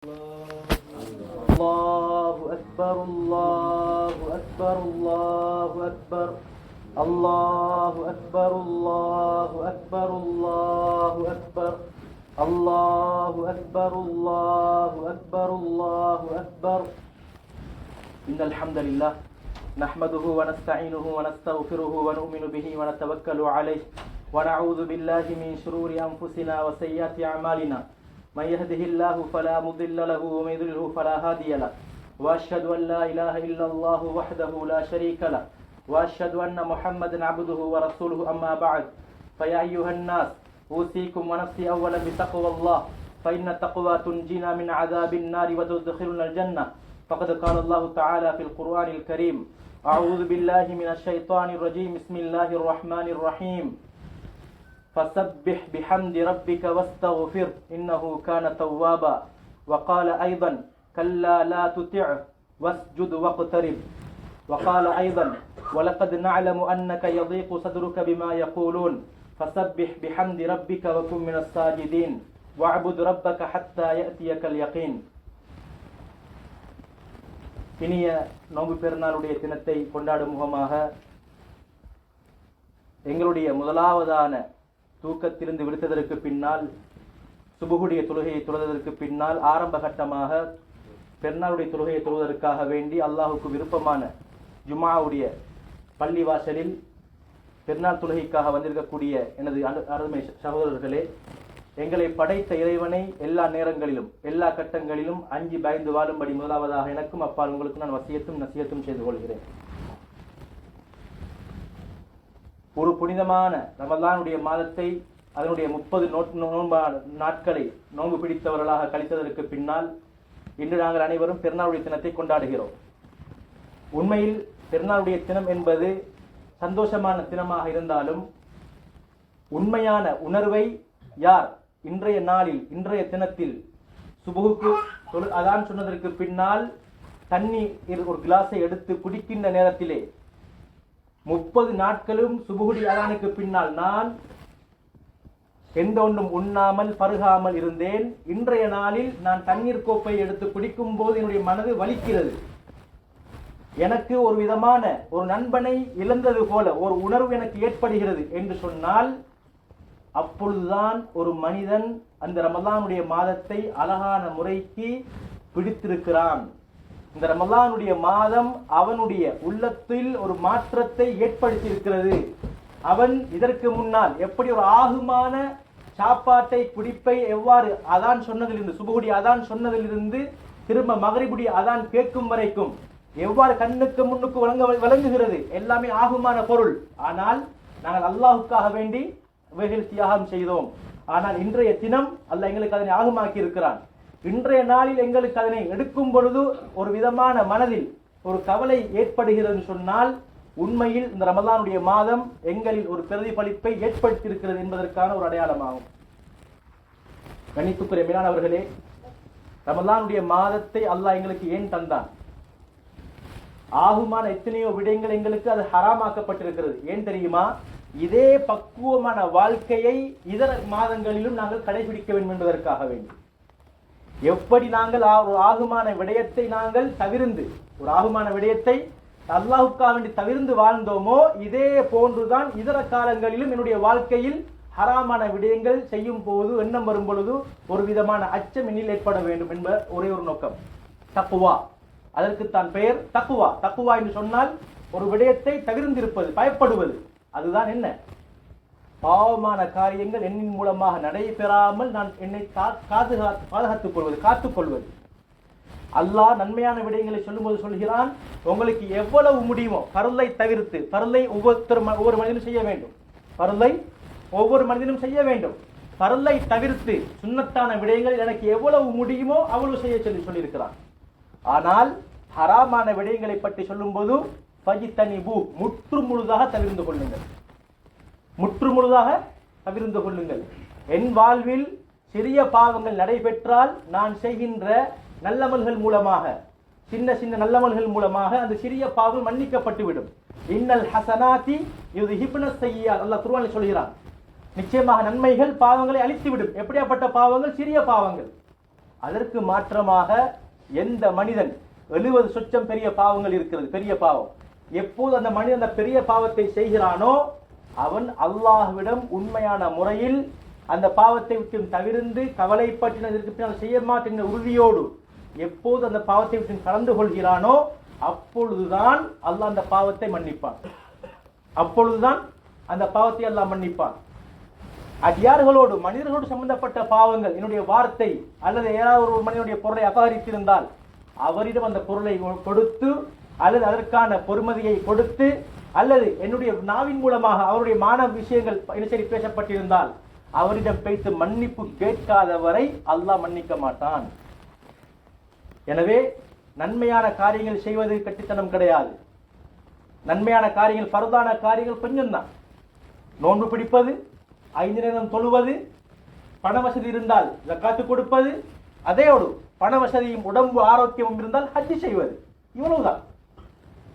الله أكبر الله أكبر الله أكبر الله أكبر الله أكبر الله أكبر الله أكبر الله أكبر الله أكبر إن الحمد لله نحمده ونستعينه ونستغفره ونؤمن به ونتوكل عليه ونعوذ بالله من شرور أنفسنا وسيئات أعمالنا من يهده الله فلا مضل له ومن يضلله فلا هادي له وأشهد أن لا إله إلا الله وحده لا شريك له وأشهد أن محمدا عبده ورسوله أما بعد فيا أيها الناس أوصيكم ونفسي أولا بتقوى الله فإن التقوى تنجينا من عذاب النار وتدخلنا الجنة فقد قال الله تعالى في القرآن الكريم أعوذ بالله من الشيطان الرجيم بسم الله الرحمن الرحيم فسبح بحمد ربك واستغفر إنه كان توابا وقال أيضا كلا لا تطعه واسجد واقترب وقال أيضا ولقد نعلم أنك يضيق صدرك بما يقولون فسبح بحمد ربك وكن من الساجدين واعبد ربك حتى يأتيك اليقين. இனிய நோன்பு பெருநாளுடைய தினத்தை கொண்டாடும் முகமாக எங்களுடைய முதலாவதான தூக்கத்திலிருந்து விடுத்ததற்கு பின்னால் சுபுகுடைய தொழுகையை தொழுவதற்கு பின்னால் ஆரம்ப கட்டமாக பெருநாளுடைய தொழுகையை தொழுவதற்காக வேண்டி அல்லாஹுக்கு விருப்பமான ஜும்ஆவுடைய பள்ளிவாசலில் பெருநாள் தொழுகைக்காக வந்திருக்கக்கூடிய எனது அருமை சகோதரர்களே, எங்களை படைத்த இறைவனை எல்லா நேரங்களிலும் எல்லா கட்டங்களிலும் அஞ்சி பயந்து வாழும்படி முதலாவதாக எனக்கும் அப்பால் உங்களுக்கு நான் வசியத்தும் நசியத்தும் செய்து கொள்கிறேன். ஒரு புனிதமான ரமலானுடைய மாதத்தை அதனுடைய 30 நாட்களை நோன்பு பிடித்தவர்களாக கழித்ததற்கு பின்னால் இன்று நாங்கள் அனைவரும் பெருநாளுடைய தினத்தை கொண்டாடுகிறோம். உண்மையில் பெருநாளுடைய தினம் என்பது சந்தோஷமான தினமாக இருந்தாலும் உண்மையான உணர்வை யார் இன்றைய நாளில் இன்றைய தினத்தில் சுபுகுக்கு அதான் சொன்னதற்கு பின்னால் தண்ணீர் ஒரு கிளாஸை எடுத்து குடிக்கின்ற நேரத்திலே 30 நாட்களும் சுபுகுடி அதானுக்கு பின்னால் நான் எந்த ஒன்றும் உண்ணாமல் பருகாமல் இருந்தேன். இன்றைய நாளில் நான் தண்ணீர் கோப்பை எடுத்து குடிக்கும் போது என்னுடைய மனது வலிக்கிறது. எனக்கு ஒரு விதமான ஒரு நண்பனை இழந்தது போல ஒரு உணர்வு எனக்கு ஏற்படுகிறது என்று சொன்னால் அப்பொழுதுதான் ஒரு மனிதன் அந்த ரமலானுடைய மாதத்தை அழகான முறைக்கு பிடித்திருக்கிறான். இந்த ரமலானுடைய மாதம் அவனுடைய உள்ளத்தில் ஒரு மாற்றத்தை ஏற்படுத்தியிருக்கிறது. அவன் இதற்கு முன்னால் எப்படி ஒரு ஆகுமான சாப்பாட்டை குடிப்பை எவ்வாறு அதான் சொன்னதிலிருந்து சுபகுடி அதான் சொன்னதிலிருந்து திரும்ப மகரிபுடி அதான் கேட்கும் வரைக்கும் எவ்வாறு கண்ணுக்கு முன்னுக்கு வழங்குகிறது எல்லாமே ஆகுமான பொருள். ஆனால் நாங்கள் அல்லாஹுக்காக வேண்டி இவைகள் தியாகம் செய்தோம். ஆனால் இன்றைய தினம் அல்லாஹ் எங்களுக்கு அதனை ஆகுமாக்கி இருக்கிறான். இன்றைய நாளில் எங்களுக்கு அதனை எடுக்கும் பொழுது ஒரு விதமான மனதில் ஒரு கவலை ஏற்படுகிறது சொன்னால் உண்மையில் இந்த ரமலானுடைய மாதம் எங்களில் ஒரு பிரதிபலிப்பை ஏற்படுத்தியிருக்கிறது என்பதற்கான ஒரு அடையாளமாகும். கணித்துக்குரிய மேலானவர்களே, ரமலானுடைய மாதத்தை அல்லாஹ் எங்களுக்கு ஏன் தந்தான்? ஆகுமான எத்தனையோ விடயங்கள் எங்களுக்கு அது ஹராமாக்கப்பட்டிருக்கிறது. ஏன் தெரியுமா? இதே பக்குவமான வாழ்க்கையை இதர மாதங்களிலும் நாங்கள் கடைபிடிக்க வேண்டும் என்பதற்காக வேண்டும். எப்படி நாங்கள் ஒரு ஆகுமான விடயத்தை நாங்கள் தவிர்ந்து ஒரு ஆகுமான விடயத்தை அல்லாஹுக்காக வேண்டி தவிர்ந்து வாழ்ந்தோமோ இதே போன்றுதான் இதர காலங்களிலும் என்னுடைய வாழ்க்கையில் ஹராமான விடயங்கள் செய்யும் போது எண்ணம் வரும் பொழுது ஒரு விதமான அச்சம் என்னில் ஏற்பட வேண்டும் என்ப ஒரே ஒரு நோக்கம். தக்குவா, அதற்குத்தான் பெயர் தக்குவா. தக்குவா என்று சொன்னால் ஒரு விடயத்தை தவிர்ந்திருப்பது, பயப்படுவது. அதுதான் என்ன? பாவமான காரியங்கள் என்னின் மூலமாக நடைபெறாமல் நான் என்னை பாதுகாத்துக் கொள்வது, காத்துக்கொள்வது. அல்லாஹ் நன்மையான விடயங்களை சொல்லும்போது சொல்கிறான், உங்களுக்கு எவ்வளவு முடியுமோ பருளை தவிர்த்து, பருளை ஒவ்வொரு மனிதனும் செய்ய வேண்டும், பருளை ஒவ்வொரு மனிதனும் செய்ய வேண்டும். பருளை தவிர்த்து சுன்னத்தான விடயங்கள் எனக்கு எவ்வளவு முடியுமோ அவ்வளவு செய்ய சொல்லியிருக்கிறான். ஆனால் ஹராமான விடயங்களை பற்றி சொல்லும் போது ஃபஜ்தனிபு, முற்று முழுதாக தவிர்ந்து கொள்ளுங்கள், முற்று முழுதாக தவிர்ந்து கொள்ளுங்கள். என் வாழ்வில் சிறிய பாவங்கள் நடைபெற்றால் நான் செய்கின்ற நல்லமல்கள் மூலமாக, சின்ன சின்ன நல்லமல்கள் மூலமாக அந்த சிறிய பாவங்கள் மன்னிக்கப்பட்டுவிடும். இன்னல் ஹசனாத்தி யுத்ஹிப்ன ஸய்யிஆத், அல்லாஹ் குர்ஆனில் சொல்கிறான், நிச்சயமாக நன்மைகள் பாவங்களை அழித்துவிடும். எப்படியாப்பட்ட பாவங்கள்? சிறிய பாவங்கள். அதற்கு மாற்றமாக எந்த மனிதன் 70 சொச்சம் பெரிய பாவங்கள் இருக்கிறது, பெரிய பாவம். எப்போது அந்த மனிதன் அந்த பெரிய பாவத்தை செய்கிறானோ அவன் அல்லாஹ்விடம் உண்மையான முறையில் அந்த பாவத்தை விட்டு தவிர்ந்து கவலைப்பட்டினதற்கு பின்னால் செய்ய மாட்டேன் உறுதியோடு எப்போது அந்த பாவத்தை விட்டு கலந்து கொள்கிறானோ அப்பொழுதுதான் அல்லாஹ் அந்த பாவத்தை மன்னிப்பான். அப்பொழுதுதான் அந்த பாவத்தை அல்லாஹ் மன்னிப்பான். அடியார்களோடு மனிதர்களோடு சம்பந்தப்பட்ட பாவங்கள், என்னுடைய வார்த்தை அல்லது ஏதாவது ஒரு மனிதனுடைய பொருளை அபகரித்திருந்தால் அவரிடம் அந்த பொருளை கொடுத்து அல்லது அதற்கான பொறுமதியை கொடுத்து அல்லது என்னுடைய நாவின் மூலமாக அவருடைய மான விஷயங்கள் சரி பேசப்பட்டிருந்தால் அவரிடம் பேசி மன்னிப்பு கேட்காதவரை அல்லாஹ் மன்னிக்க மாட்டான். எனவே நன்மையான காரியங்கள் செய்வது கட்டித்தனம் கிடையாது. நன்மையான காரியங்கள், பரதான காரியங்கள் கொஞ்சம் தான். நோன்பு பிடிப்பது, 5 நேரம் தொழுவது, பண வசதி இருந்தால் ஜக்காத்து கொடுப்பது, அதேயோடு பண வசதியும் உடம்பு ஆரோக்கியமும் இருந்தால் ஹஜ் செய்வது, இவ்வளவுதான்.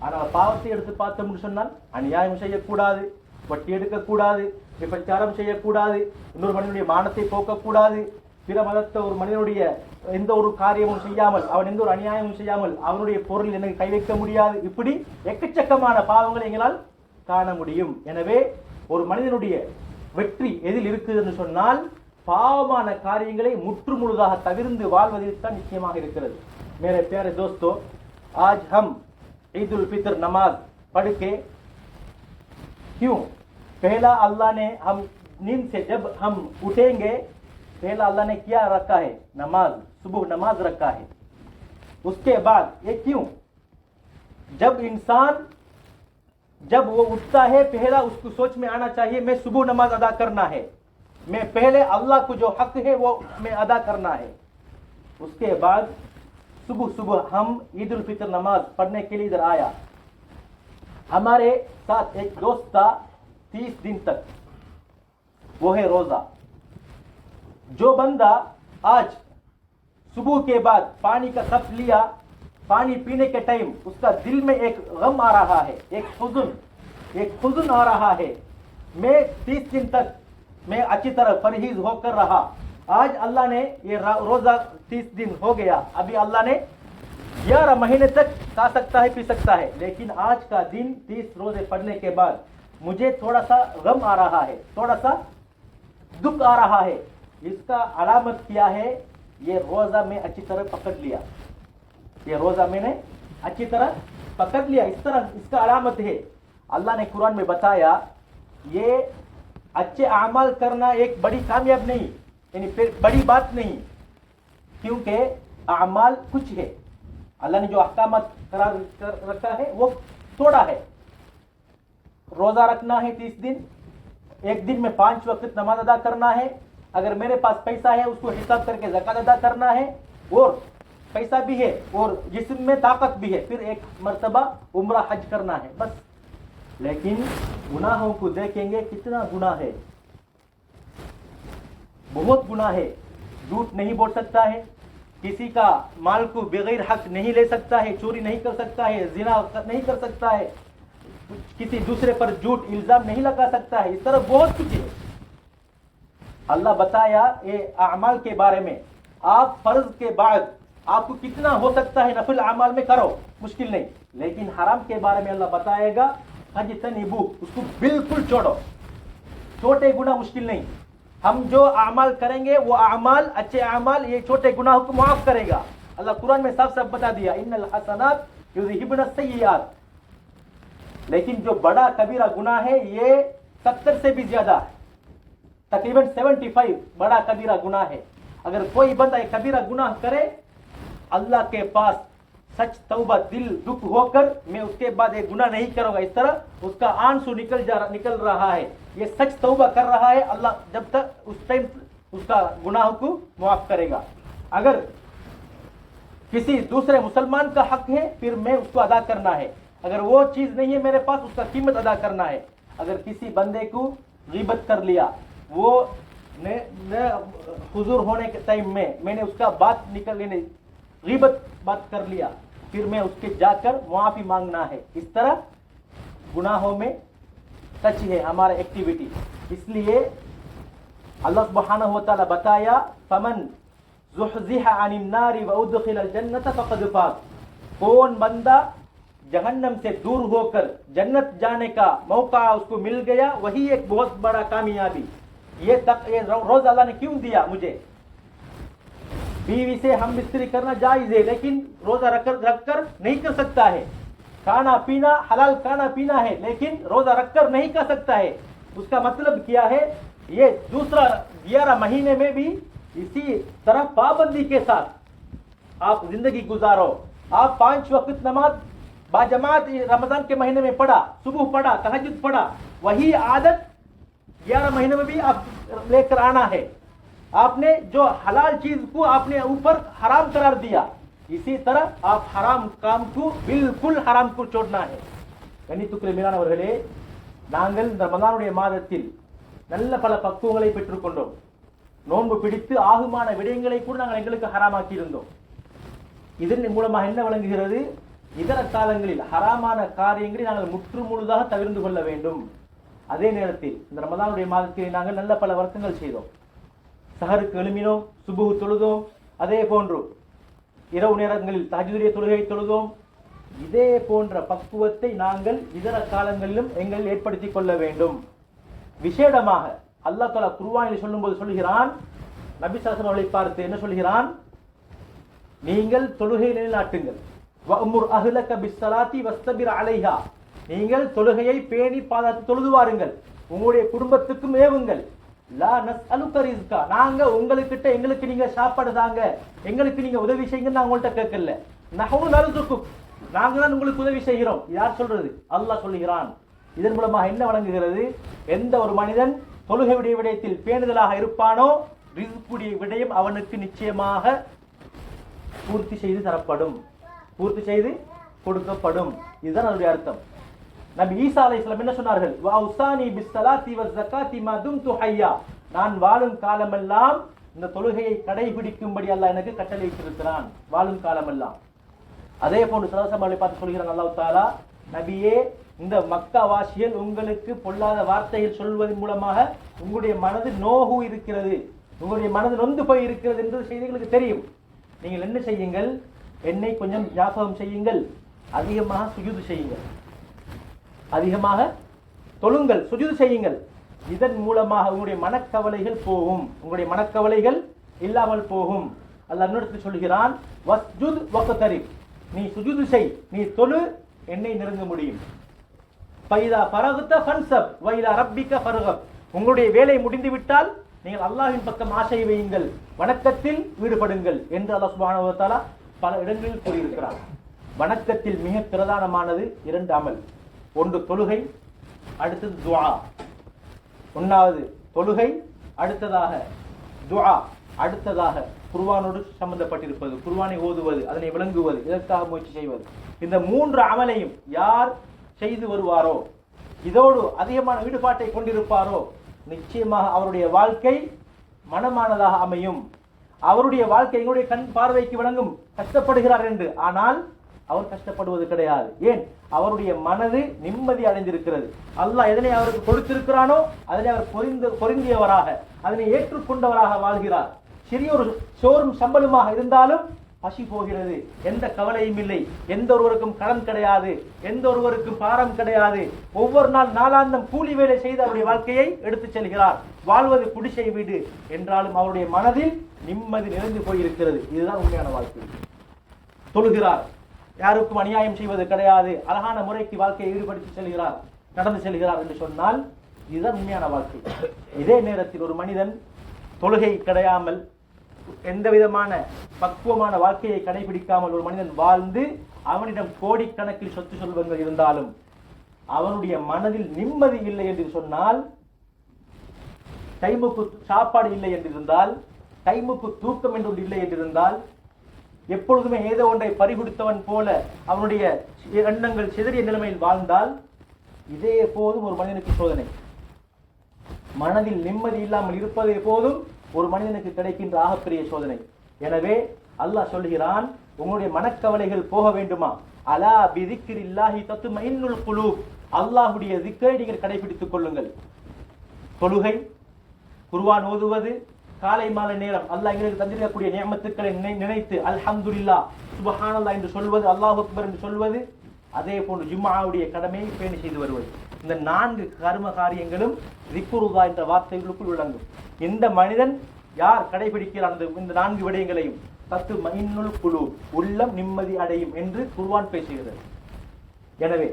ஆனால் பாவத்தை எடுத்து பார்த்தோம்னு சொன்னால் அநியாயம் செய்யக்கூடாது, வட்டி எடுக்கக்கூடாது, விபச்சாரம் செய்யக்கூடாது, இன்னொரு மனிதனுடைய மானத்தை போக்கக்கூடாது, பிற மதத்த ஒரு மனிதனுடைய எந்த ஒரு காரியமும் செய்யாமல், அவன் எந்த ஒரு அநியாயமும் செய்யாமல் அவனுடைய பொருளில் எனக்கு கை வைக்க முடியாது. இப்படி எக்கச்சக்கமான பாவங்களை எங்களால் காண முடியும். எனவே ஒரு மனிதனுடைய வெற்றி எதில் இருக்குதுன்னு சொன்னால் பாவமான காரியங்களை முற்று முழுதாக தவிர்ந்து வாழ்வதில் தான் நிச்சயமாக இருக்கிறது. मेरे प्यारे दोस्तों, आज हम ईद उल फितर नमाज पढ़ के क्यों, पहला अल्लाह ने हम नींद से जब हम उठेंगे पहला अल्लाह ने क्या रखा है, नमाज, सुबह नमाज रखा है. उसके बाद ये क्यों, जब इंसान जब वो उठता है पहला उसको सोच में आना चाहिए मैं सुबह नमाज अदा करना है, मैं पहले अल्लाह को जो हक है वो मैं अदा करना है. उसके बाद सुबह सुबह हम ईद उल फितर नमाज पढ़ने के लिए इधर आया. हमारे साथ एक दोस्त था 30 दिन तक, वो है रोजा. जो बंदा आज सुबह के बाद पानी का कप लिया, पानी पीने के टाइम उसका दिल में एक गम आ रहा है, एक हुज़्न आ रहा है, मैं 30 दिन तक मैं अच्छी तरह परहेज होकर रहा, आज अल्लाह ने ये रोजा 30 दिन हो गया, अभी अल्लाह ने 11 महीने तक खा सकता है, पी सकता है, लेकिन आज का दिन 30 रोजे पढ़ने के बाद मुझे थोड़ा सा गम आ रहा है, थोड़ा सा दुख आ रहा है. इसका अलामत क्या है, ये रोजा में अच्छी तरह पकड़ लिया, ये रोजा मैंने अच्छी तरह पकड़ लिया, इस तरह इसका अलामत है. अल्लाह ने कुरान में बताया ये अच्छे अमाल करना एक बड़ी कामयाब नहीं, यानी बड़ी बात नहीं, क्योंकि अमाल कुछ है, अल्लाह ने जो अहकामात करार कर रखा है वो थोड़ा है. रोजा रखना है 30 दिन, एक दिन में 5 वक्त नमाज अदा करना है, अगर मेरे पास पैसा है उसको हिसाब करके ज़कात अदा करना है, और पैसा भी है और जिस्म में ताकत भी है, फिर एक मर्तबा उम्रा हज करना है बस. लेकिन गुनाहों को देखेंगे कितना गुनाह है, बहुत गुनाह है. झूठ नहीं बोल सकता है, किसी का माल को बगैर हक नहीं ले सकता है, चोरी नहीं कर सकता है, जिना नहीं कर सकता है, किसी दूसरे पर झूठ इल्जाम नहीं लगा सकता है, इस तरह बहुत कुछ है. अल्लाह बताया ये अमाल के बारे में, आप फर्ज के बाद आपको कितना हो सकता है नफिल अमाल में करो, मुश्किल नहीं, लेकिन हराम के बारे में अल्लाह बताएगा फजतनिबू, उसको बिल्कुल छोड़ो. छोटे गुनाह मुश्किल नहीं, हम जो अमाल करेंगे वो अमाल, अच्छे अमाल ये छोटे गुनाहों को माफ करेगा. अल्लाह कुरान में साफ साफ बता दिया इन्नल हसनात युज़हिबुन सय्यिआत. लेकिन जो बड़ा कबीरा गुनाह है ये 70 से भी ज्यादा है, तकरीबन 75 बड़ा कबीरा गुनाह है. अगर कोई बंदा एक कबीरा गुनाह करे, अल्लाह के पास सच तौबा दिल दुख होकर मैं उसके बाद एक गुनाह नहीं करूंगा, इस तरह उसका आंसू निकल रहा है, ये सच तौबा कर रहा है, अल्लाह जब तक उस टाइम उसका गुनाह को माफ करेगा. अगर किसी दूसरे मुसलमान का हक है फिर मैं उसको अदा करना है, अगर वो चीज नहीं है मेरे पास उसका कीमत अदा करना है. अगर किसी बंदे को गीबत कर लिया, वो हुजूर होने के टाइम में मैंने उसका बात निकल लेने गीबत बात कर लिया, फिर मैं उसके जाकर मुआफी मांगना है. इस तरह गुनाहों में टच है हमारा एक्टिविटी. इसलिए अल्लाह सुब्हानहु व तआला बताया फमन ज़ुहज़िह अनिन नारि व उद्खिलल जन्नत फ़क़द फ़ाज़, कौन बंदा जहन्नम से दूर होकर जन्नत जाने का मौका उसको मिल गया, वही एक बहुत बड़ा कामयाबी। ये रोज अल्लाह ने क्यों दिया मुझे? बीवी से हम बिस्तरी करना जायज है, लेकिन रोजा रखकर नहीं कर सकता है। खाना पीना हलाल खाना पीना है, लेकिन रोजा रखकर नहीं कर सकता है। उसका मतलब क्या है? ये दूसरा 11 महीने में भी इसी तरह पाबंदी के साथ आप जिंदगी गुजारो। आप 5 वक्त नमाज बाजमात रमजान के महीने में पढ़ा, सुबह पढ़ा, तहज्जुद पढ़ा, वही आदत 11 महीने में भी आप लेकर आना है। आपने जो हलाल चीज को आपने ऊपर हराम करार दिया, इसी तरह आप हराम काम को बिल्कुल हराम को छोड़ना है। கண்ணியத்துக்குரிய மேலானவர்களே, நாங்கள் இந்த ரமலானுடைய மாதத்தில் நல்ல பல பக்குவங்களை பெற்றுக்கொண்டோம். நோன்பு பிடித்து ஆகுமான விடயங்களை கூட நாங்கள் எங்களுக்கு ஹராமாக்கி இருந்தோம். இதன் மூலமாக என்ன வழங்குகிறது? இதர காலங்களில் ஹராமான காரியங்களை நாங்கள் முற்று முழுதாக தவிர்த்து கொள்ள வேண்டும். அதே நேரத்தில் இந்த ரமலானுடைய மாதத்தில் நாங்கள் நல்ல பல வர்க்கங்கள் செய்தோம். சஹருக்கு எழுமினோம், சுபுஹ் தொழுதோம், அதே போன்று இரவு நேரங்களில் தஹஜ்ஜுடைய தொழுகை தொழுதோம். இதே போன்ற பக்குவத்தை நாங்கள் இதர காலங்களிலும் எங்கள் ஏற்படுத்திக் கொள்ள வேண்டும். விசேடமாக அல்லாஹ் தஆலா குர்ஆனில் சொல்லும்போது சொல்கிறான், நபி ஸல்லல்லாஹு அலைஹி வஸல்லம் அவர்களை பார்த்து என்ன சொல்கிறான்? நீங்கள் தொழுகையை நிலைநாட்டுங்கள். வஅமுர் அஹ்லக பிஸ்ஸலாத்தி வஸ்தபிர் அலைஹா, நீங்கள் தொழுகையை பேணி பாதுகாத்து தொழுது வாருங்கள். உங்களுடைய குடும்பத்துக்கும் ஏவுங்கள். லா நஸ்அலுக ரிஸ்கா, நாங்க உங்களுக்கிட்ட எங்களுக்கு நீங்க சாப்பாடு தாங்க, எங்களுக்கு நீங்க உதவி செய்யுங்க நான் உங்கள்கிட்ட கேட்கல. நஹ்னு நர்சுகுக், நாங்க தான் உங்களுக்கு உதவி செய்கிறோம். யார் சொல்றது? அல்லாஹ் சொல்கிறான். இதன் மூலமாக என்ன வழங்குகிறது? எந்த ஒரு மனிதன் தொழுகையுடைய விடயத்தில் பேணுதலாக இருப்பானோ, ரிஸ்குடைய விடயம் அவனுக்கு நிச்சயமாக பூர்த்தி செய்து தரப்படும், பூர்த்தி செய்து கொடுக்கப்படும். இதுதான் அதனுடைய அர்த்தம். நபி ஈசா அலைஹிஸ்ஸலாம் என்ன சொன்னார்கள்? வஅஸானி பிஸ்ஸலாத்தி வஸ்ஸகாத்தி மா தும்து ஹய்யா, நான் வாழும் காலமெல்லாம் இந்த தொழுகையை கடைபிடிக்கும்படி அல்லாஹ் எனக்கு கட்டளையிட்டிருக்கிறான், வாழும் காலமெல்லாம். அதே போன்று சலசமாலை பார்த்து சொல்கிறான் அல்லாஹ் தஆலா, நபியே, இந்த மக்கா வாசிகள் உங்களுக்கு பொல்லாத வார்த்தைகள் சொல்வதன் மூலமாக உங்களுடைய மனது நோகு இருக்கிறது, உங்களுடைய மனது நொந்து போய் இருக்கிறது என்ற செய்திகளுக்கு தெரியும். நீங்கள் என்ன செய்யுங்கள்? என்னை கொஞ்சம் ஞாபகம் செய்யுங்கள், அதிகமாக சுஜூது செய்யுங்கள், அதிகமாக தொழுங்கள், சுஜூது செய்யுங்கள். இதன் மூலமாக உங்களுடைய மனக்கவலைகள் போகும், உங்களுடைய மனக்கவலைகள் இல்லாமல் போகும். அல்லாஹ் இன்னொரு சொல்கிறான், வஸ்ஜுத் வக்தரிப், நீ சுஜூது செய், நீ தொழு, என்னை நெருங்க முடியும். ஃபைதா ஃபரக்த ஃபன்சப் வைலா ரப்பிக ஃபர்கப், உங்களுடைய வேலை முடிந்து விட்டால் நீங்கள் அல்லாஹ்வின் பக்கம் ஆசை வையுங்கள், வணக்கத்தில் ஈடுபடுங்கள் என்று அல்லாஹ் சுப்ஹானஹு வ தஆலா பல இடங்களில் கூறியிருக்கிறார். வணக்கத்தில் மிக பிரதானமானது 2 அமல். ஒன்று தொழுகை, அடுத்தது துஆ. ஒன்றாவது தொழுகை, அடுத்ததாக துஆ, அடுத்ததாக குர்ஆனோடு சம்பந்தப்பட்டிருப்பது, குர்ஆனை ஓதுவது, அதனை விளங்குவது, இதற்காக முயற்சி செய்வது. இந்த 3 அமலையும் யார் செய்து வருவாரோ, இதோடு அதிகமான ஈடுபாட்டை கொண்டிருப்பாரோ, நிச்சயமாக அவருடைய வாழ்க்கை மனமானதாக அமையும். அவருடைய வாழ்க்கை எங்களுடைய கண் பார்வைக்கு விளங்கும், கஷ்டப்படுகிறார் என்று. ஆனால் அவர் கஷ்டப்படுவது கிடையாது. ஏன்? அவருடைய மனது நிம்மதி அடைந்திருக்கிறது. அல்லாஹ் எதனை அவருக்கு கொடுத்திருக்கிறானோ அதனை அவர் பொருந்தியவராக, அதனை ஏற்றுக்கொண்டவராக வாழ்கிறார். சிறிய ஒரு சோறும் சம்பளமாக இருந்தாலும் பசி போகிறது, எந்த கவலையும் இல்லை, எந்த ஒருவருக்கும் கடன் கிடையாது, எந்த ஒருவருக்கும் பாரம் கிடையாது. ஒவ்வொரு நாள் நாளாந்தம் கூலி வேலை செய்து அவருடைய வாழ்க்கையை எடுத்துச் செல்கிறார். வாழ்வது குடிசை வீடு என்றாலும் அவருடைய மனதில் நிம்மதி நிறைந்து போயிருக்கிறது. இதுதான் உண்மையான வாழ்க்கை. தொழுகிறார், யாருக்கும் அநியாயம் செய்வது கிடையாது, அழகான முறைக்கு வாழ்க்கையை ஈடுபடுத்தி செல்கிறார், நடந்து செல்கிறார் என்று சொன்னால் இதுதான் உண்மையான வாழ்க்கை. இதே நேரத்தில் ஒரு மனிதன் தொழுகை கிடையாமல், எந்த விதமான பக்குவமான வாழ்க்கையை கடைபிடிக்காமல் ஒரு மனிதன் வாழ்ந்து அவனிடம் கோடிக்கணக்கில் சொத்து செல்வங்கள் இருந்தாலும் அவனுடைய மனதில் நிம்மதி இல்லை என்று சொன்னால், டைமுக்கு சாப்பாடு இல்லை என்றிருந்தால், டைமுக்கு தூக்கம் என்று இல்லை என்றிருந்தால், எப்பொழுதுமே ஏதோ ஒன்றை பறிகொடுத்தவன் போல அவனுடைய எண்ணங்கள் சிதறிய நிலைமையில் வாழ்ந்தால், இதே போதும் ஒரு மனிதனுக்கு சோதனை. மனதில் நிம்மதி இல்லாமல் இருப்பதே போதும் ஒரு மனிதனுக்கு கிடைக்கின்ற ஆகப்பெரிய சோதனை. எனவே அல்லாஹ் சொல்கிறான், உங்களுடைய மனக்கவலைகள் போக வேண்டுமா? அலா பிதிக்ரில்லாஹி தத்மைனுல் குலூப், அல்லாஹ்வுடைய திக்ரை நீங்கள் கடைபிடித்துக் கொள்ளுங்கள். தொழுகை, குர்ஆன் ஓதுவது, காலை மாலை நேரம் அல்லாஹ் எங்களுக்கு தந்திருக்கக்கூடிய நியமத்துக்களை நினைத்து அல்ஹம்துலில்லாஹ் சுப்ஹானல்லாஹ் என்று சொல்வது, அல்லாஹ் அக்பர் என்று சொல்வது, அதே போன்று ஜும்ஆவுடைய கடமையை பேணி செய்து வருவது. இந்த 4 கர்ம காரியங்களும் திக்ருல்லாஹ் என்ற வார்த்தைகளுக்குள் விளங்கும். இந்த மனிதன் யார் கடைபிடிக்கிறான் இந்த 4 விடயங்களையும் தத்மஇன்னுல் குலூப், உள்ளம் நிம்மதி அடையும் என்று குர்ஆன் பேசுகிறது. எனவே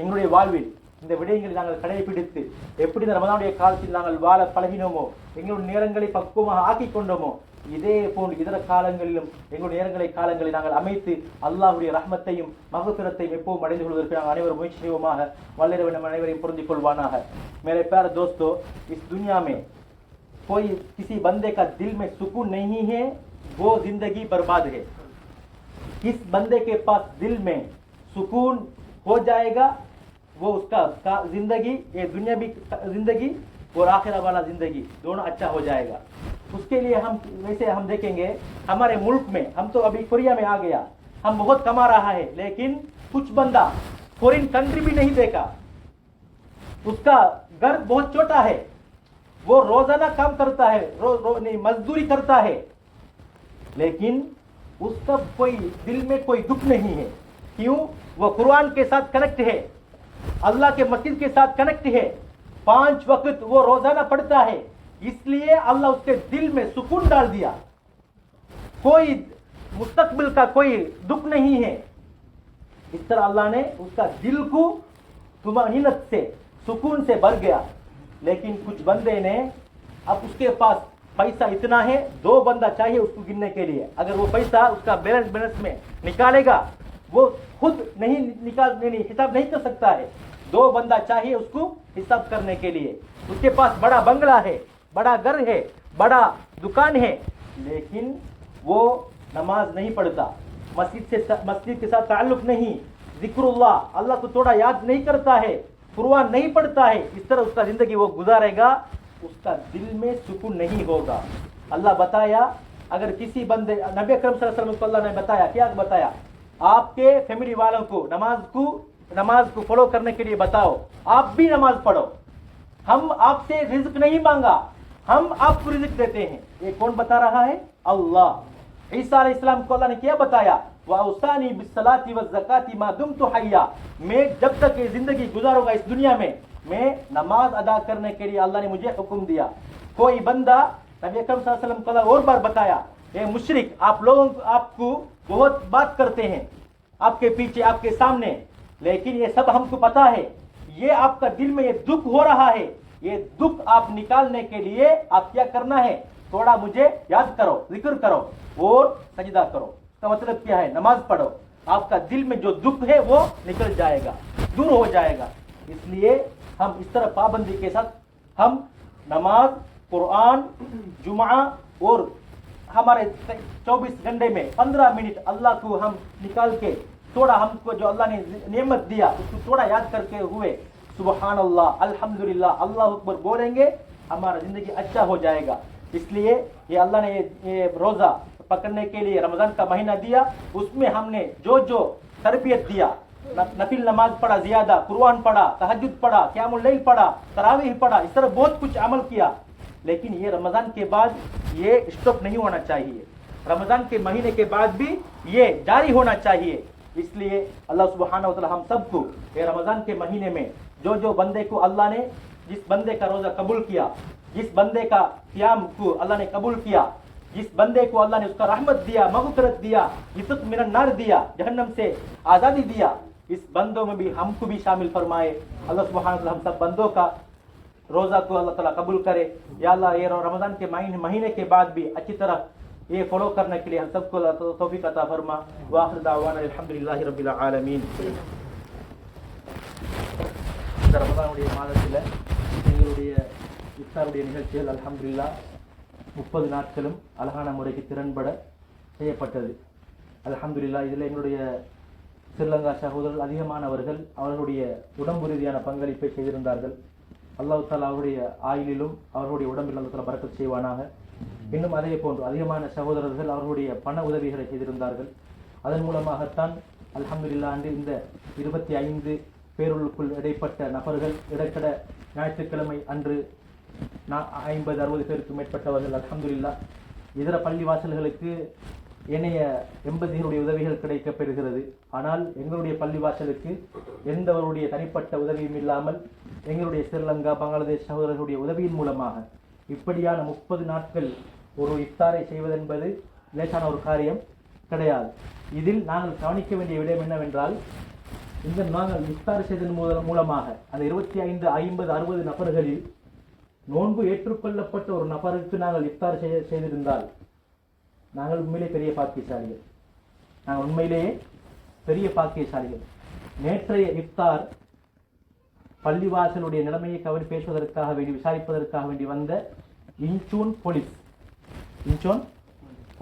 எங்களுடைய வாழ்வில் இந்த விடயங்களை நாங்கள் கடைபிடித்து எப்படி இந்த ரமதானுடைய காலத்தில் நாங்கள் வாழ பழகினோமோ, எங்களுடைய நேரங்களை பக்குவமாக ஆக்கிக் கொண்டோமோ, இதே போன்று இதர காலங்களிலும் எங்களுடைய காலங்களை நாங்கள் அமைத்து அல்லாஹ்வுடைய ரஹ்மத்தையும் மக்ஃபிரத்தையும் எப்பவும் அடைந்து கொள்வதற்கு நாங்கள் அனைவரும் முயற்சி செய்வோமாக. வல்லரவன் நம் அனைவரையும் புரிந்து கொள்வானாக. मेरे प्यारे दोस्तों, इस दुनिया में कोई किसी बंदे का दिल में सुकून नहीं है, वो जिंदगी बर्बाद है. किस बंदे के पास दिल में सुकून हो जाएगा, वो उसका जिंदगी, ये दुनिया भी जिंदगी और आखिरा वाला जिंदगी दोनों अच्छा हो जाएगा. उसके लिए हम वैसे हम देखेंगे हमारे मुल्क में, हम तो अभी कोरिया में आ गया, हम बहुत कमा रहा है, लेकिन कुछ बंदा फॉरेन कंट्री भी नहीं देखा, उसका घर बहुत छोटा है, वो रोजाना काम करता है, नहीं मजदूरी करता है, लेकिन उसका कोई दिल में कोई दुख नहीं है. क्यों? वो कुरान के साथ कनेक्ट है, अल्लाह के मस्जिद के साथ कनेक्ट है, 5 वक्त वो रोजाना पढ़ता है, इसलिए अल्लाह उसके दिल में सुकून डाल दिया. कोई मुस्तकबिल का कोई दुख नहीं है. इस तरह अल्लाह ने उसका दिल को तुमानीनत से, सुकून से भर गया. लेकिन कुछ बंदे ने, अब उसके पास पैसा इतना है, 2 बंदा चाहिए उसको गिनने के लिए. अगर वो पैसा उसका बैलेंस में निकालेगा, वो खुद नहीं हिसाब नहीं कर सकता है. 2 बंदा चाहिए उसको हिसाब करने के लिए. उसके पास बड़ा बंगला है, बड़ा घर है, बड़ा दुकान है, लेकिन वो नमाज नहीं पढ़ता, मस्जिद के साथ ताल्लुक नहीं, जिक्रुल्लाह, अल्लाह को थोड़ा याद नहीं करता है, कुरान नहीं पढ़ता है. इस तरह उसका जिंदगी वो गुजारेगा, उसका दिल में सुकून नहीं होगा. अल्लाह बताया, अगर किसी बंदे, नबी अकरम सल्लल्लाहु अलैहि वसल्लम को अल्लाह ने बताया, क्या बताया? आपके फैमिली वालों को नमाज को फॉलो करने के लिए बताओ, आप भी नमाज पढ़ो. हम आपसे रिज़्क नहीं मांगा, हम आपको रिज़्क देते हैं. ये कौन बता रहा है? अल्लाह. ईसा अलैहिस्सलाम को अल्लाह ने क्या बताया? वअौसानी बिस्सलाति वज़्ज़काति मा दुम्तु हय्या. मैं जब तक ये जिंदगी गुजारूंगा इस दुनिया में, मैं नमाज अदा करने के लिए अल्लाह ने मुझे हुक्म दिया. कोई बंदा, नबी अकरम सल्लल्लाहु अलैहि वसल्लम को और बार बताया, ये मुशरिक आप लोगों आपको बहुत बात करते हैं आपके पीछे, आपके सामने, लेकिन ये सब हमको पता है, ये आपका दिल में ये दुख हो रहा है, ये दुख आप निकालने के लिए आप क्या करना है? थोड़ा मुझे याद करो, जिक्र करो और सजदा करो. इसका मतलब क्या है? नमाज पढ़ो, आपका दिल में जो दुख है वो निकल जाएगा, दूर हो जाएगा. इसलिए हम इस तरह पाबंदी के साथ हम नमाज, कुरान, जुमा और हमारे 24 घंटे में 15 मिनट अल्लाह को हम निकाल के थोड़ा, हमको जो अल्लाह ने नेमत दिया उसको थोड़ा याद करके हुए सुबहान अल्लाह, अल्हम्दुलिल्लाह, अल्लाह अकबर बोलेंगे, हमारा जिंदगी अच्छा हो जाएगा. इसलिए ये अल्लाह ने ये रोज़ा पकड़ने के लिए रमज़ान का महीना दिया, उसमें हमने जो तरबियत दिया, नफिल नमाज पढ़ा, ज़्यादा कुरान पढ़ा, तहज्जुद पढ़ा, क़ियामुल लैल पढ़ा, तरावीह पढ़ा, इस तरह बहुत कुछ अमल किया. लेकिन ये रमज़ान के बाद ये स्टॉप नहीं होना चाहिए, रमज़ान के महीने के बाद भी ये जारी होना चाहिए. इसलिए अल्लाह सुब्हानहू व तआला हम सबको ये रमज़ान के महीने में जो बंदे को अल्लाह ने, जिस बंदे का रोज़ा कबूल किया, जिस बंदे का क़ियाम को अल्लाह ने कबूल किया, जिस बंदे को अल्लाह ने उसका रहमत दिया, मग़फ़िरत दिया, इत्क़ मिनन नार दिया, जहन्नम से आज़ादी दिया, इस बंदों में भी हमको भी शामिल फरमाए. अल्लाह सुब्हानहू व तआला हम सब बंदों का रोज़ा को अल्लाह ताला कबूल करे. या अल्लाह ये रमज़ान के महीने के बाद भी अच्छी तरह ये फॉलो करने के लिए हम सबको तौफीक अता फरमा. व आखिर दावाना अल्हम्दुलिल्लाहि रब्बिल आलमीन. இந்த ரமதானுடைய மாதத்தில் எங்களுடைய இஃப்தாருடைய நிகழ்ச்சிகள் அல்ஹம்துலில்லாஹ் 30 நாட்களும் அழகான முறைக்கு திறன்பட செய்யப்பட்டது. அல்ஹம்துலில்லாஹ். இதில் எங்களுடைய ஸ்ரீலங்கா சகோதரர்கள் அதிகமானவர்கள் அவர்களுடைய உடம்பு ரீதியான பங்களிப்பை செய்திருந்தார்கள். அல்லாஹ் தஆலா அவருடைய ஆயுளிலும் அவர்களுடைய உடம்பில் அல்லாஹ் தஆலா பரக்கத் செய்வானாக. இன்னும் அதே போன்று அதிகமான சகோதரர்கள் அவர்களுடைய பண உதவிகளை செய்திருந்தார்கள். அதன் மூலமாகத்தான் அல்ஹம்துலில்லாஹ் அன்று இந்த 25 பேருக்குள் இடைப்பட்ட நபர்கள் இடைக்கட ஞாயிற்றுக்கிழமை அன்று 50-60 பேருக்கு மேற்பட்டவர்கள் அல்ஹம்துலில்லாஹ். இதர பள்ளிவாசல்களுக்கு ஏனைய எம்பதிகளுடைய உதவிகள் கிடைக்கப் பெறுகிறது. ஆனால் எங்களுடைய பள்ளிவாசலுக்கு எந்தவருடைய தனிப்பட்ட உதவியும் இல்லாமல் எங்களுடைய ஸ்ரீலங்கா பங்களாதேஷ் சகோதரர்களுடைய உதவியின் மூலமாக இப்படியான 30 நாட்கள் ஒரு இஃப்தாரை செய்வதென்பது லேசான ஒரு காரியம் கிடையாது. இதில் நாங்கள் கவனிக்க வேண்டிய விடயம் என்னவென்றால், இந்த நாங்கள் இஃப்தார் செய்ததன் மூலமாக அந்த 25, 50, 60 நபர்களில் நோன்பு ஏற்றுக்கொள்ளப்பட்ட ஒரு நபருக்கு நாங்கள் இஃப்தார் செய்திருந்தால் நாங்கள் உண்மையிலே பெரிய பாக்கியசாலிகள். நாங்கள் உண்மையிலேயே பெரிய பாக்கியசாலிகள். நேற்றைய இஃப்தார் பள்ளிவாசலுடைய நிலைமையை கவனி பேசுவதற்காக வேண்டி விசாரிப்பதற்காக வேண்டி வந்த இன்சூன்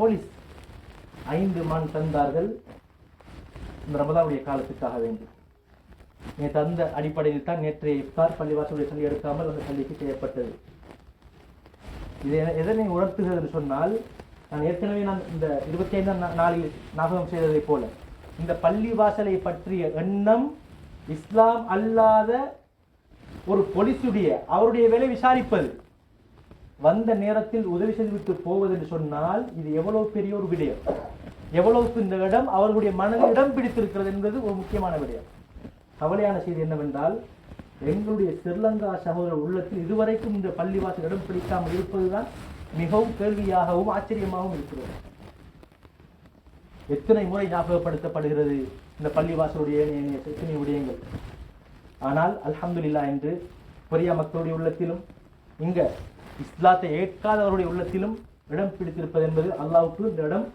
போலீஸ் 5 மான் தந்தார்கள் இந்த ரமதானுடைய காலத்துக்காக வேண்டி. நேற்று அந்த அடிப்படையில் தான் நேற்றைய இஃப்தார் பள்ளிவாசலுடைய சல்லி எடுக்காமல் அந்த சல்லிக்கு செய்யப்பட்டது. இது எதனை உணர்த்துகிறது என்று சொன்னால், நான் ஏற்கனவே இந்த 25ஆம் நாளில் ஞாபகம் செய்ததை போல இந்த பள்ளிவாசலை பற்றிய எண்ணம் இஸ்லாம் அல்லாத ஒரு போலீசுடைய அவருடைய வேலை விசாரிப்பது, வந்த நேரத்தில் உதவி செய்துவிட்டு போவது என்று சொன்னால் இது எவ்வளவு பெரிய ஒரு விடயம், எவ்வளவுக்கு இந்த இடம் அவர்களுடைய மனதில் இடம் பிடித்திருக்கிறது என்பது ஒரு முக்கியமான விடயம். கவலையான செய்தி என்னவென்றால், எங்களுடைய ஸ்ரீலங்கா சகோதரர் உள்ளத்தில் இதுவரைக்கும் இந்த பள்ளிவாசல் இடம் பிடிக்காமல் இருப்பதுதான் மிகவும் கேள்வியாகவும் ஆச்சரியமாகவும் இருக்கிறது. எத்தனை முறை ஞாபகப்படுத்தப்படுகிறது இந்த பள்ளிவாசலுடைய எத்தனை விடயங்கள். ஆனால் அல்ஹம்துலில்லாஹ் என்று பெரிய மக்களுடைய உள்ளத்திலும் இங்க இஸ்லாத்தை ஏற்காதவருடைய உள்ளத்திலும் இடம் பிடித்திருப்பது என்பது அல்லாஹ்வுக்கு இந்த இடம்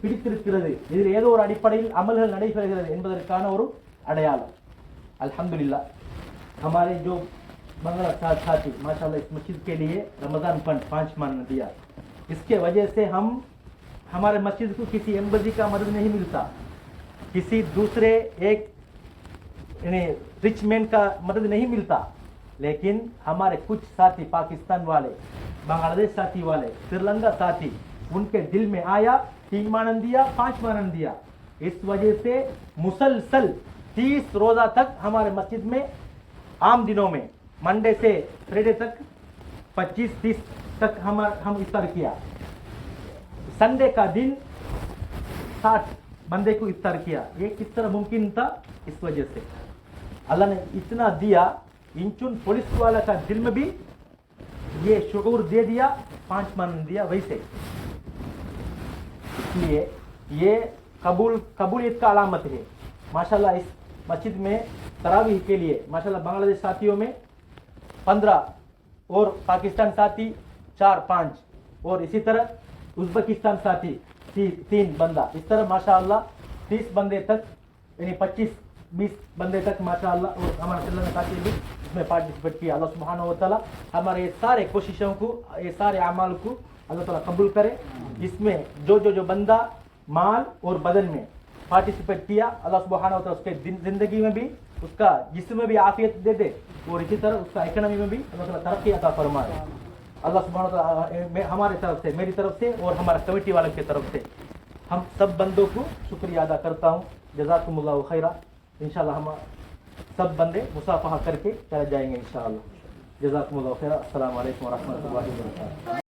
பிடித்திருக்கிறது, இதில் ஏதோ ஒரு அடிப்படையில் அமல்கள் நடைபெறுகிறது என்பதற்கான ஒரு अड़यालम। अल्हम्दुलिल्लाह हमारे जो बंगला साथी माशाल्लाह इस मस्जिद के लिए रमज़ान फंड 5 मान दिया। इसके वजह से हम हमारे मस्जिद को किसी एम्बेसी का मदद नहीं मिलता, किसी दूसरे एक रिच मैन का मदद नहीं मिलता, लेकिन हमारे कुछ साथी पाकिस्तान वाले, बांग्लादेश साथी वाले, श्रीलंका साथी, उनके दिल में आया 3 मानन दिया, 5 मानन दिया। इस वजह से मुसलसल 30 रोजा तक हमारे मस्जिद में आम दिनों में मंडे से फ्राइडे तक 25-30 तक हम इफ्तार किया। संडे का दिन 60 बंदे को इफ्तार किया। ये किस तरह मुमकिन था? इस वजह से अल्लाह ने इतना दिया, इंचुन पुलिस वाला का दिल में भी ये शुऊर दे दिया, 5 मान दिया वैसे। इसलिए ये कबूलियत का अलामत है। माशाल्लाह इस मस्जिद में तरावीह के लिए माशाल्लाह बांग्लादेश साथियों में 15 और पाकिस्तान साथी 4-5 और इसी तरह उज़्बेकिस्तान साथी 3 बंदा, इस तरह माशाल्लाह 30 बंदे तक यानी 25-20 बंदे तक माशाल्लाह और हमारे श्रीलंका साथी भी इसमें पार्टिसिपेट किया। अल्लाह सुब्हानहू व तआला हमारे ये सारे कोशिशों को, ये सारे अमाल को अल्लाह ताला कबूल करे। इसमें जो बंदा माल और बदन में पार्टिसिपेट किया, अल्लाह सुब्हानहू व तआला उसके जिंदगी में भी, उसका जिस्म में भी आफियत दे दे और इसी तरह उसका इकोनॉमी में भी अल्लाह ताला तरक्की अता फरमाए। अल्लाह सुब्हानहू व तआला हमारे तरफ से, मेरी तरफ से और हमारा कमेटी वालों की तरफ से हम सब बंदों को शुक्रिया अदा करता हूँ। जज़ाकुमुल्लाहु खैरा। इंशाअल्लाह हम सब बंदे मुसाफहा करके चले जाएंगे इंशाअल्लाह। जज़ाकुमुल्लाहु खैरा। अस्सलामु अलैकुम व रहमतुल्लाहि व बरकातुहू।